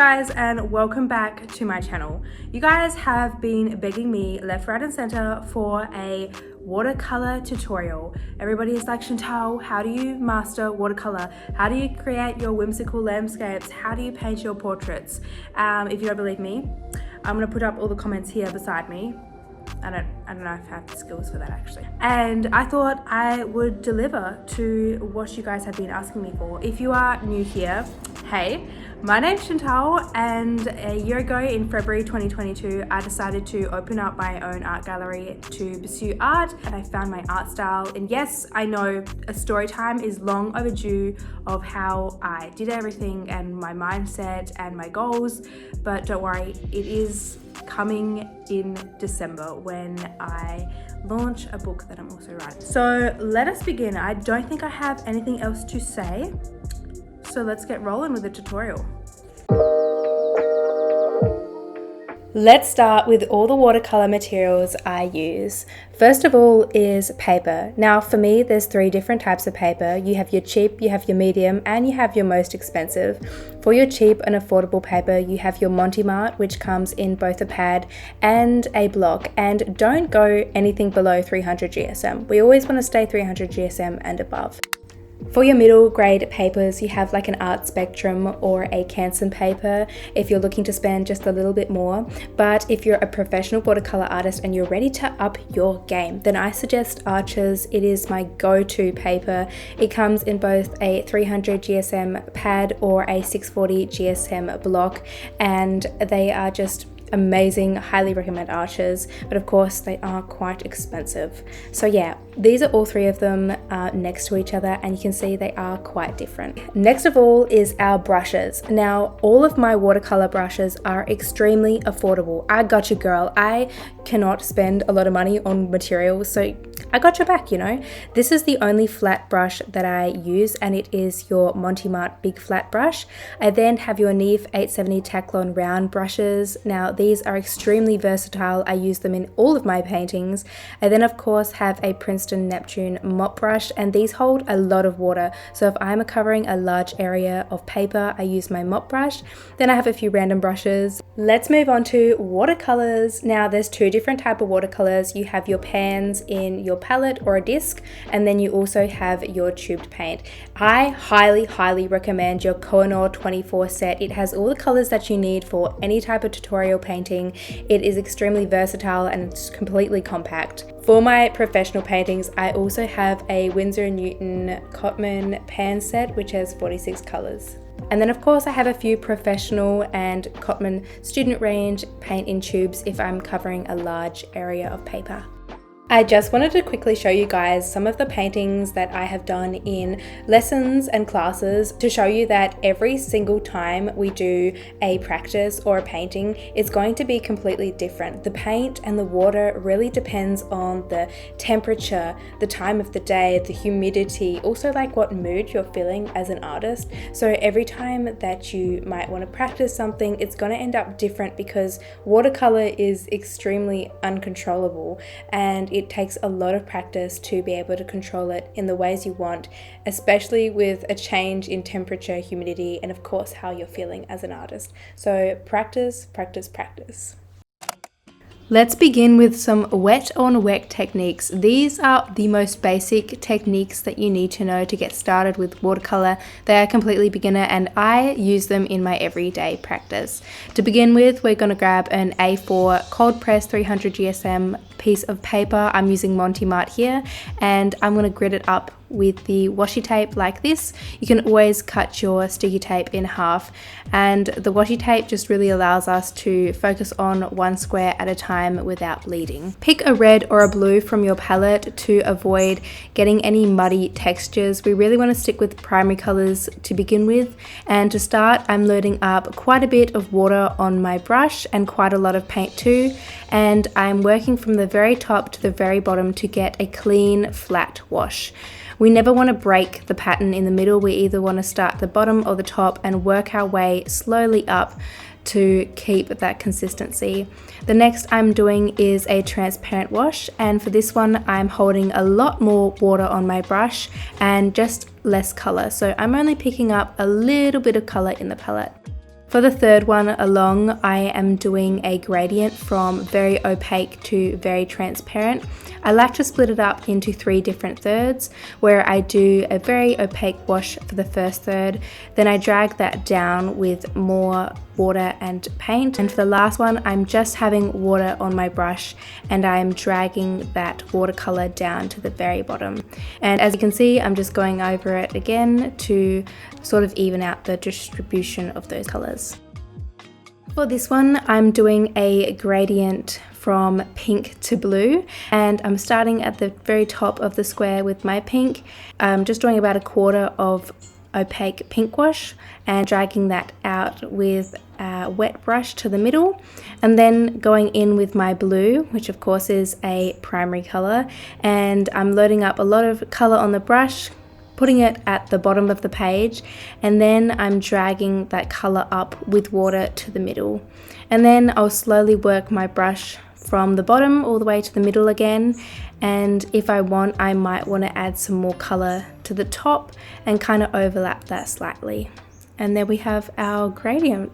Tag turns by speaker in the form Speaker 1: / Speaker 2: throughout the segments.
Speaker 1: guys, and welcome back to my channel. You guys have been begging me left, right and center for a watercolor tutorial. Everybody is like, Chantal, how do you master watercolor? How do you create your whimsical landscapes? How do you paint your portraits? If you don't believe me, I'm gonna put up all the comments here beside me. I don't know if I have the skills for that actually. And I thought I would deliver to what you guys have been asking me for. If you are new here, hey, my name's Chantal, and a year ago in February 2022, I decided to open up my own art gallery to pursue art, and I found my art style. And yes, I know a story time is long overdue of how I did everything and my mindset and my goals, but don't worry, it is coming in December when I launch a book that I'm also writing. So let us begin. I don't think I have anything else to say, so let's get rolling with the tutorial. Let's start with all the watercolor materials I use. First of all is paper. Now for me, there's 3 different types of paper. You have your cheap, you have your medium, and you have your most expensive. For your cheap and affordable paper, you have your Monty Mart, which comes in both a pad and a block, and don't go anything below 300 GSM. We always want to stay 300 GSM and above. For your middle grade papers, you have like an Art Spectrum or a Canson paper if you're looking to spend just a little bit more. But if you're a professional watercolor artist and you're ready to up your game, then I suggest Arches. It is my go-to paper. It comes in both a 300 GSM pad or a 640 GSM block, and they are just amazing. Highly recommend Arches, but of course they are quite expensive. So yeah, these are all 3 of them next to each other, and you can see they are quite different. Next of all is our brushes. Now all of my watercolor brushes are extremely affordable. I got you, girl. I cannot spend a lot of money on materials, so I got your back, you know. This is the only flat brush that I use, and it is your Monty Mart big flat brush. I then have your Neve 870 Taklon round brushes. Now these are extremely versatile. I use them in all of my paintings. I then of course have a Princeton Neptune mop brush, and these hold a lot of water. So if I'm covering a large area of paper, I use my mop brush. Then I have a few random brushes. Let's move on to watercolors. Now there's 2 different types of watercolors. You have your pans in your palette or a disc, and then you also have your tubed paint. I highly recommend your Koh-i-Noor 24 set. It has all the colors that you need for any type of tutorial painting. It is extremely versatile and it's completely compact. For my professional paintings, I also have a Winsor & Newton Cotman pan set, which has 46 colors. And then of course I have a few professional and Cotman student range paint in tubes if I'm covering a large area of paper. I just wanted to quickly show you guys some of the paintings that I have done in lessons and classes to show you that every single time we do a practice or a painting, it's going to be completely different. The paint and the water really depends on the temperature, the time of the day, the humidity, also like what mood you're feeling as an artist. So every time that you might want to practice something, it's going to end up different because watercolor is extremely uncontrollable, and it takes a lot of practice to be able to control it in the ways you want, especially with a change in temperature, humidity, and of course how you're feeling as an artist. So practice. Let's begin with some wet on wet techniques. These are the most basic techniques that you need to know to get started with watercolor. They are completely beginner, and I use them in my everyday practice. To begin with, we're going to grab an A4 cold press 300 GSM piece of paper. I'm using Monty Mart here, and I'm going to grit it up with the washi tape like this. You can always cut your sticky tape in half, and the washi tape just really allows us to focus on one square at a time without bleeding. Pick a red or a blue from your palette to avoid getting any muddy textures. We really want to stick with primary colors to begin with, and to start I'm loading up quite a bit of water on my brush and quite a lot of paint too, and I'm working from the very top to the very bottom to get a clean flat wash. We never want to break the pattern in the middle. We either want to start the bottom or the top and work our way slowly up to keep that consistency. The next I'm doing is a transparent wash, and for this one I'm holding a lot more water on my brush and just less color. So I'm only picking up a little bit of color in the palette. For the third one along, I am doing a gradient from very opaque to very transparent. I like to split it up into 3 different thirds, where I do a very opaque wash for the first third, then I drag that down with more water and paint, and for the last one I'm just having water on my brush and I'm dragging that watercolor down to the very bottom. And as you can see, I'm just going over it again to sort of even out the distribution of those colors. For this one, I'm doing a gradient from pink to blue, and I'm starting at the very top of the square with my pink. I'm just doing about 1/4 of opaque pink wash and dragging that out with a wet brush to the middle, and then going in with my blue, which of course is a primary color, and I'm loading up a lot of color on the brush, putting it at the bottom of the page, and then I'm dragging that color up with water to the middle. And then I'll slowly work my brush from the bottom all the way to the middle again, and if I want, I might want to add some more color to the top and kind of overlap that slightly. And there we have our gradient.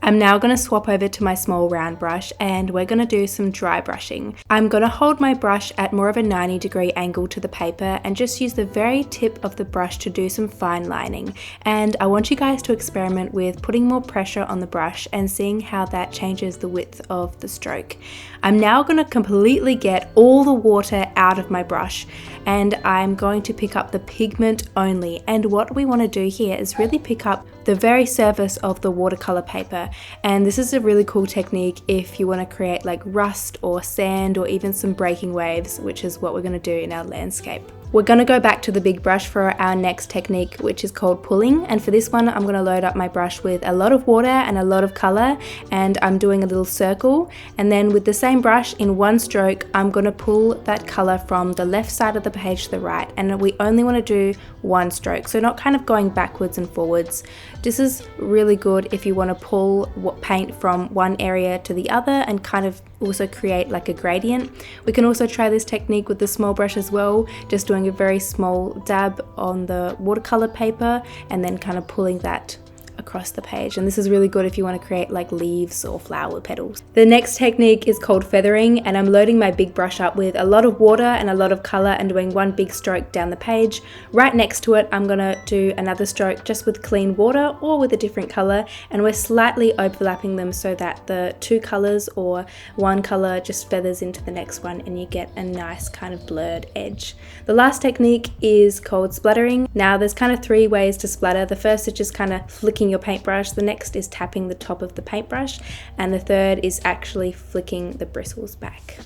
Speaker 1: I'm now going to swap over to my small round brush and we're going to do some dry brushing. I'm going to hold my brush at more of a 90-degree angle to the paper and just use the very tip of the brush to do some fine lining. And I want you guys to experiment with putting more pressure on the brush and seeing how that changes the width of the stroke. I'm now going to completely get all the water out of my brush and I'm going to pick up the pigment only. And what we want to do here is really pick up the very surface of the watercolor paper, and this is a really cool technique if you want to create like rust or sand or even some breaking waves, which is what we're going to do in our landscape. We're going to go back to the big brush for our next technique, which is called pulling, and for this one I'm going to load up my brush with a lot of water and a lot of color, and I'm doing a little circle, and then with the same brush in one stroke I'm going to pull that color from the left side of the page to the right, and we only want to do one stroke, so not kind of going backwards and forwards. This is really good if you want to pull paint from one area to the other and kind of also create like a gradient. We can also try this technique with the small brush as well, just doing a very small dab on the watercolor paper and then kind of pulling that across the page. And this is really good if you want to create like leaves or flower petals. The next technique is called feathering, and I'm loading my big brush up with a lot of water and a lot of color and doing one big stroke down the page. Right next to it I'm gonna do another stroke just with clean water or with a different color, and we're slightly overlapping them so that the two colors or one color just feathers into the next one and you get a nice kind of blurred edge. The last technique is called splattering. Now there's kind of 3 ways to splatter. The first is just kind of flicking your paintbrush, the next is tapping the top of the paintbrush, and the third is actually flicking the bristles back.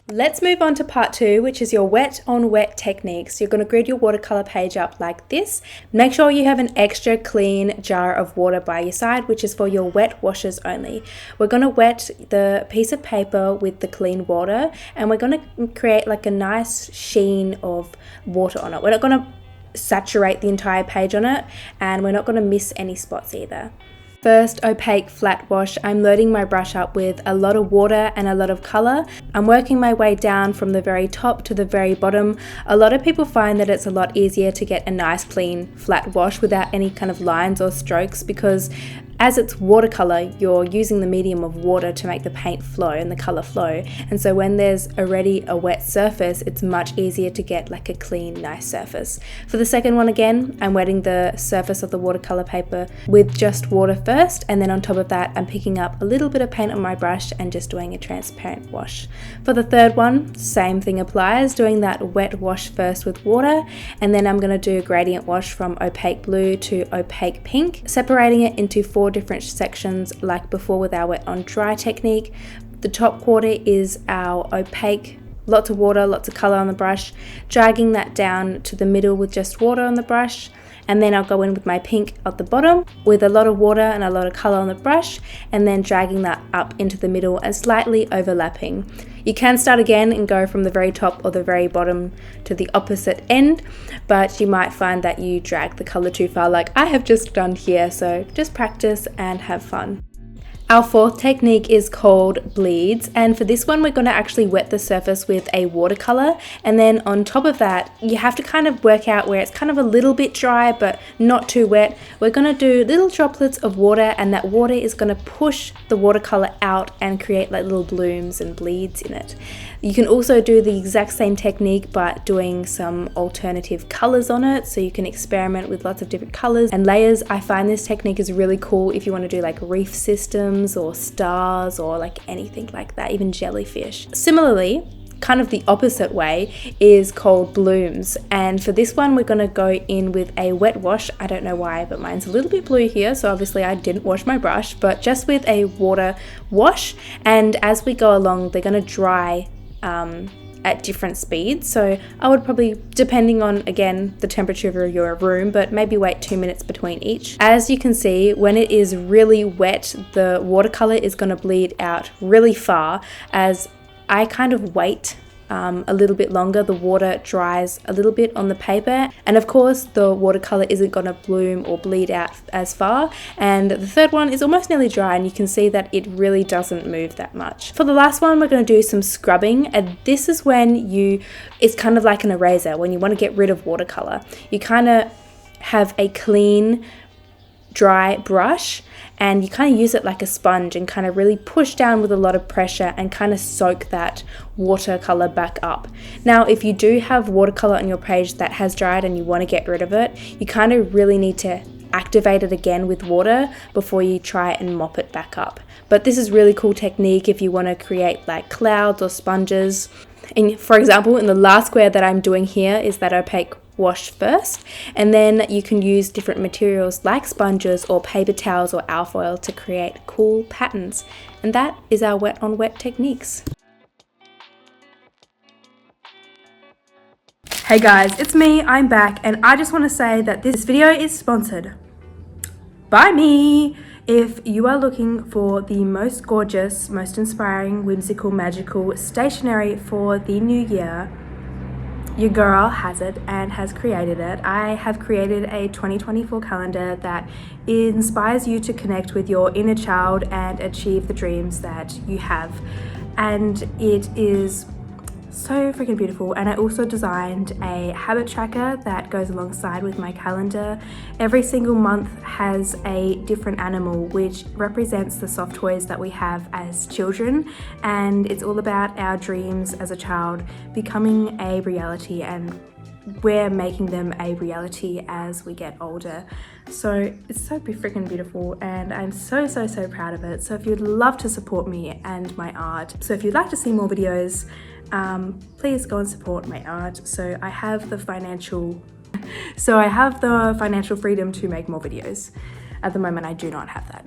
Speaker 1: Let's move on to part 2, which is your wet on wet techniques. You're going to grid your watercolor page up like this. Make sure you have an extra clean jar of water by your side, which is for your wet washes only. We're going to wet the piece of paper with the clean water, and we're going to create like a nice sheen of water on it. We're not going to saturate the entire page on it, and we're not going to miss any spots either. First, opaque flat wash. I'm loading my brush up with a lot of water and a lot of color. I'm working my way down from the very top to the very bottom. A lot of people find that it's a lot easier to get a nice clean flat wash without any kind of lines or strokes, because as it's watercolor, you're using the medium of water to make the paint flow and the color flow. And so when there's already a wet surface, it's much easier to get like a clean, nice surface. For the second one again, I'm wetting the surface of the watercolor paper with just water first, and then on top of that, I'm picking up a little bit of paint on my brush and just doing a transparent wash. For the third one, same thing applies, doing that wet wash first with water, and then I'm gonna do a gradient wash from opaque blue to opaque pink, separating it into 4 different sections like before with our wet on dry technique. The top quarter is our opaque, lots of water, lots of color on the brush, dragging that down to the middle with just water on the brush, and then I'll go in with my pink at the bottom with a lot of water and a lot of color on the brush, and then dragging that up into the middle and slightly overlapping. You can start again and go from the very top or the very bottom to the opposite end, but you might find that you drag the color too far like I have just done here, so just practice and have fun. Our fourth technique is called bleeds, and for this one we're going to actually wet the surface with a watercolor, and then on top of that you have to kind of work out where it's kind of a little bit dry but not too wet. We're going to do little droplets of water, and that water is going to push the watercolor out and create like little blooms and bleeds in it. You can also do the exact same technique but doing some alternative colors on it, so you can experiment with lots of different colors and layers. I find this technique is really cool if you want to do like reef systems or stars or like anything like that, even jellyfish. Similarly, kind of the opposite way is called blooms, and for this one we're going to go in with a wet wash. I don't know why, but mine's a little bit blue here, so obviously I didn't wash my brush, but just with a water wash, and as we go along they're going to dry at different speeds. So I would probably, depending on again the temperature of your room, but maybe wait 2 minutes between each. As you can see, when it is really wet, the watercolor is going to bleed out really far. As I kind of wait a little bit longer, the water dries a little bit on the paper, and of course the watercolor isn't going to bloom or bleed out as far. And the third one is almost nearly dry, and you can see that it really doesn't move that much. For the last one we're going to do some scrubbing, and this is when it's kind of like an eraser. When you want to get rid of watercolor, you kind of have a clean dry brush and you kind of use it like a sponge and kind of really push down with a lot of pressure and kind of soak that watercolor back up. Now, if you do have watercolor on your page that has dried and you want to get rid of it, you kind of really need to activate it again with water before you try and mop it back up. But this is really cool technique if you want to create like clouds or sponges. And for example, in the last square that I'm doing here is that opaque wash first, and then you can use different materials like sponges or paper towels or alfoil to create cool patterns. And that is our wet on wet techniques. Hey guys, it's me, I'm back, and I just want to say that this video is sponsored by me. If you are looking for the most gorgeous, most inspiring, whimsical, magical stationery for the new year, your girl has it and has created it. I have created a 2024 calendar that inspires you to connect with your inner child and achieve the dreams that you have. And it is so freaking beautiful. And I also designed a habit tracker that goes alongside with my calendar. Every single month has a different animal which represents the soft toys that we have as children, and it's all about our dreams as a child becoming a reality, and we're making them a reality as we get older. So it's so freaking beautiful, and I'm so proud of it. So if you'd love to support me and my art, so if you'd like to see more videos, please go and support my art. So I have the financial freedom to make more videos. At the moment I do not have that.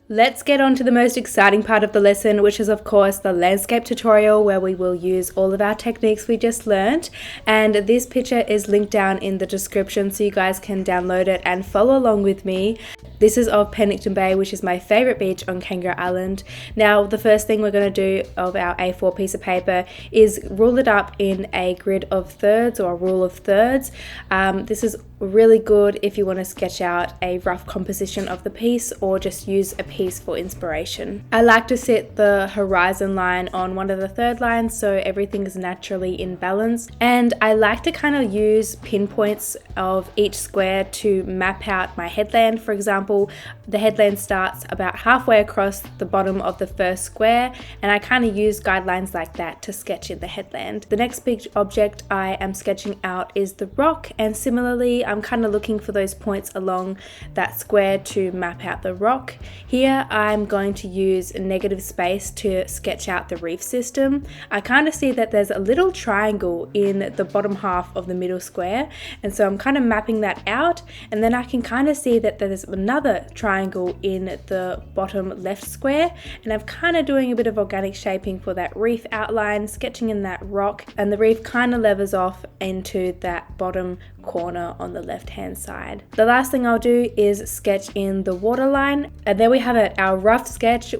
Speaker 1: Let's get on to the most exciting part of the lesson, which is of course the landscape tutorial, where we will use all of our techniques we just learned. And this picture is linked down in the description so you guys can download it and follow along with me. This is of Pennington Bay, which is my favorite beach on Kangaroo Island. Now, the first thing we're going to do of our A4 piece of paper is rule it up in a grid of thirds, or a rule of thirds. This is really good if you want to sketch out a rough composition of the piece or just use a piece for inspiration. I like to set the horizon line on one of the third lines so everything is naturally in balance, and I like to kind of use pinpoints of each square to map out my headland. For example, the headland starts about halfway across the bottom of the first square, and I kind of use guidelines like that to sketch in the headland. The next big object I am sketching out is the rock, and similarly I'm kind of looking for those points along that square to map out the rock. Here I'm going to use a negative space to sketch out the reef system. I kind of see that there's a little triangle in the bottom half of the middle square, and so I'm kind of mapping that out, and then I can kind of see that there's another triangle in the bottom left square, and I'm kind of doing a bit of organic shaping for that reef outline, sketching in that rock, and the reef kind of levers off into that bottom corner on the left hand side. The last thing I'll do is sketch in the waterline, and there we have it, our rough sketch.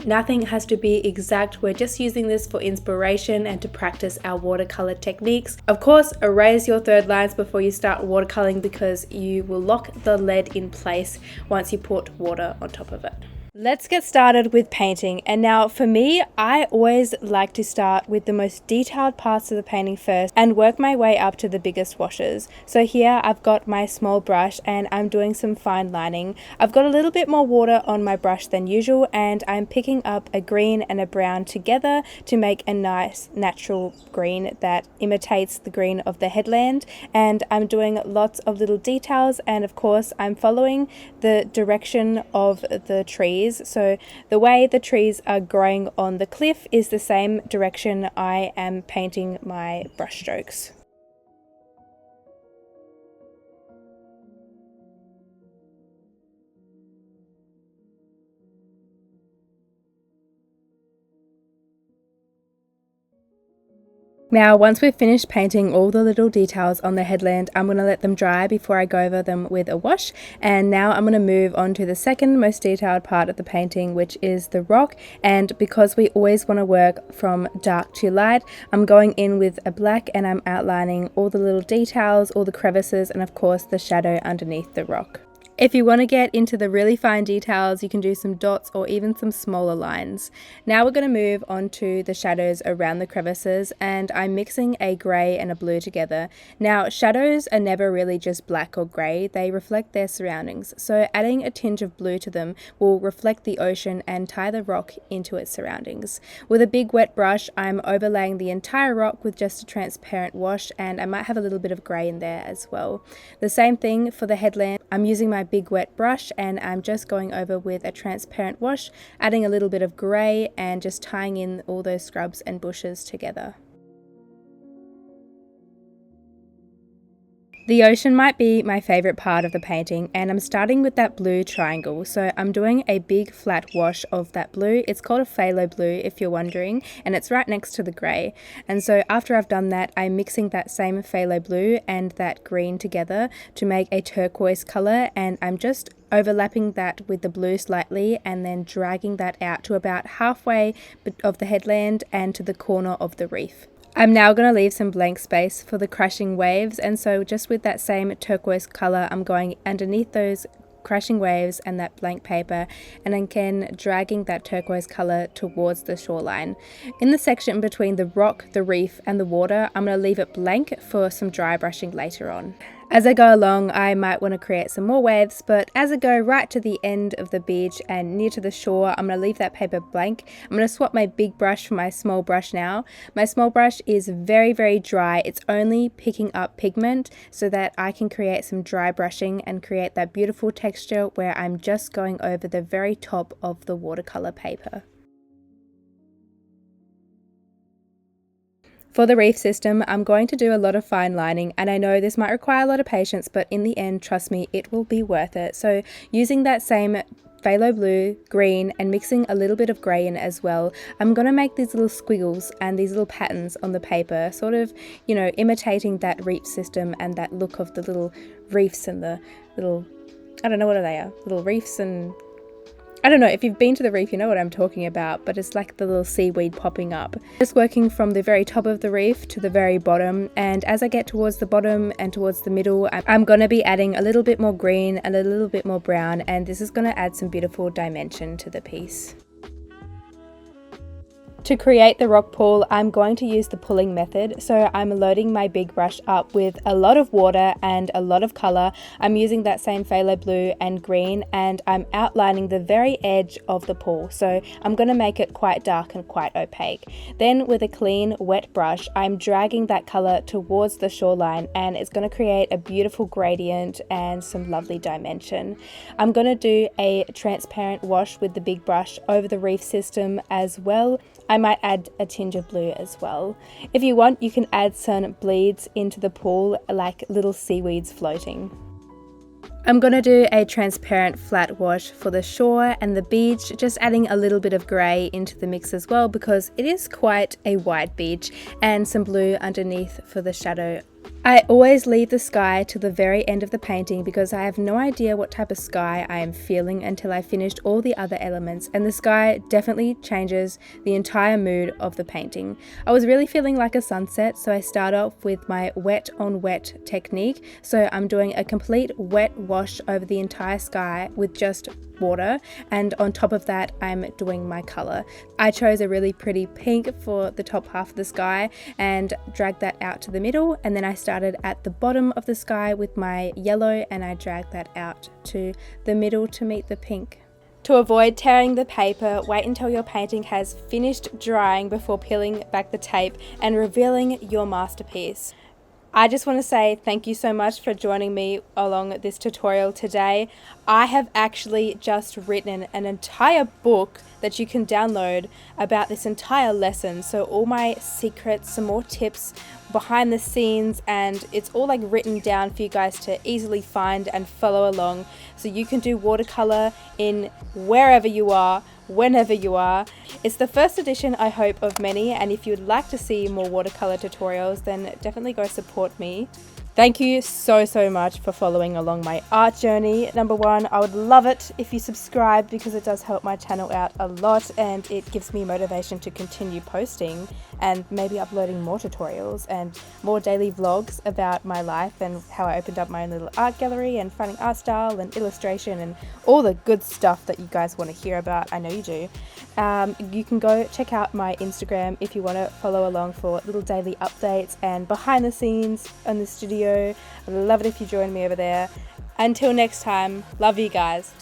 Speaker 1: Nothing has to be exact, we're just using this for inspiration and to practice our watercolor techniques. Of course, erase your third lines before you start watercoloring because you will lock the lead in place once you put water on top of it. Let's get started with painting. And now for me, I always like to start with the most detailed parts of the painting first and work my way up to the biggest washes. So here I've got my small brush and I'm doing some fine lining. I've got a little bit more water on my brush than usual, and I'm picking up a green and a brown together to make a nice natural green that imitates the green of the headland. And I'm doing lots of little details, and of course I'm following the direction of the trees. So the way the trees are growing on the cliff is the same direction I am painting my brush strokes. Now, once we've finished painting all the little details on the headland, I'm going to let them dry before I go over them with a wash. And now I'm going to move on to the second most detailed part of the painting, which is the rock. And because we always want to work from dark to light, I'm going in with a black and I'm outlining all the little details, all the crevices, and of course the shadow underneath the rock. If you want to get into the really fine details, you can do some dots or even some smaller lines. Now we're going to move on to the shadows around the crevices, and I'm mixing a grey and a blue together. Now shadows are never really just black or grey, they reflect their surroundings. So adding a tinge of blue to them will reflect the ocean and tie the rock into its surroundings. With a big wet brush, I'm overlaying the entire rock with just a transparent wash, and I might have a little bit of grey in there as well. The same thing for the headland. I'm using my big wet brush and I'm just going over with a transparent wash, adding a little bit of grey and just tying in all those scrubs and bushes together. The ocean might be my favourite part of the painting, and I'm starting with that blue triangle. So I'm doing a big flat wash of that blue. It's called a phthalo blue if you're wondering, and it's right next to the grey. And so after I've done that, I'm mixing that same phthalo blue and that green together to make a turquoise colour, and I'm just overlapping that with the blue slightly and then dragging that out to about halfway of the headland and to the corner of the reef. I'm now going to leave some blank space for the crashing waves, and so just with that same turquoise colour, I'm going underneath those crashing waves and that blank paper, and again dragging that turquoise colour towards the shoreline. In the section between the rock, the reef and the water, I'm going to leave it blank for some dry brushing later on. As I go along, I might want to create some more waves, but as I go right to the end of the beach and near to the shore, I'm going to leave that paper blank. I'm going to swap my big brush for my small brush now. My small brush is very, very dry. It's only picking up pigment so that I can create some dry brushing and create that beautiful texture where I'm just going over the very top of the watercolor paper. For the reef system, I'm going to do a lot of fine lining, and I know this might require a lot of patience, but in the end, trust me, it will be worth it. So using that same phthalo blue, green, and mixing a little bit of grey in as well, I'm going to make these little squiggles and these little patterns on the paper, sort of, you know, imitating that reef system and that look of the little reefs and the little, I don't know what they are, little reefs and I don't know, if you've been to the reef, you know what I'm talking about, but it's like the little seaweed popping up. Just working from the very top of the reef to the very bottom, and as I get towards the bottom and towards the middle, I'm going to be adding a little bit more green and a little bit more brown, and this is going to add some beautiful dimension to the piece. To create the rock pool, I'm going to use the pulling method. So I'm loading my big brush up with a lot of water and a lot of color. I'm using that same phthalo blue and green, and I'm outlining the very edge of the pool. So I'm going to make it quite dark and quite opaque. Then with a clean wet brush, I'm dragging that color towards the shoreline, and it's going to create a beautiful gradient and some lovely dimension. I'm going to do a transparent wash with the big brush over the reef system as well. I might add a tinge of blue as well. If you want, you can add some bleeds into the pool, like little seaweeds floating. I'm going to do a transparent flat wash for the shore and the beach, just adding a little bit of grey into the mix as well because it is quite a white beach, and some blue underneath for the shadow I always leave the sky to the very end of the painting because I have no idea what type of sky I am feeling until I finished all the other elements, and the sky definitely changes the entire mood of the painting. I was really feeling like a sunset, so I start off with my wet on wet technique. So I'm doing a complete wet wash over the entire sky with just water, and on top of that I'm doing my color. I chose a really pretty pink for the top half of the sky and dragged that out to the middle, and then I started at the bottom of the sky with my yellow and I dragged that out to the middle to meet the pink. To avoid tearing the paper, wait until your painting has finished drying before peeling back the tape and revealing your masterpiece. I just want to say thank you so much for joining me along this tutorial today. I have actually just written an entire book that you can download about this entire lesson. So all my secrets, some more tips, behind the scenes, and it's all like written down for you guys to easily find and follow along. So you can do watercolor in wherever you are, whenever you are. It's the first edition, I hope, of many, and if you'd like to see more watercolor tutorials, then definitely go support me. Thank you so much for following along my art journey. Number one, I would love it if you subscribe because it does help my channel out a lot and it gives me motivation to continue posting and maybe uploading more tutorials and more daily vlogs about my life and how I opened up my own little art gallery and finding art style and illustration and all the good stuff that you guys want to hear about. I know you do. You can go check out my Instagram if you want to follow along for little daily updates and behind the scenes on the studio. I'd love it if you join me over there. Until next time, love you guys.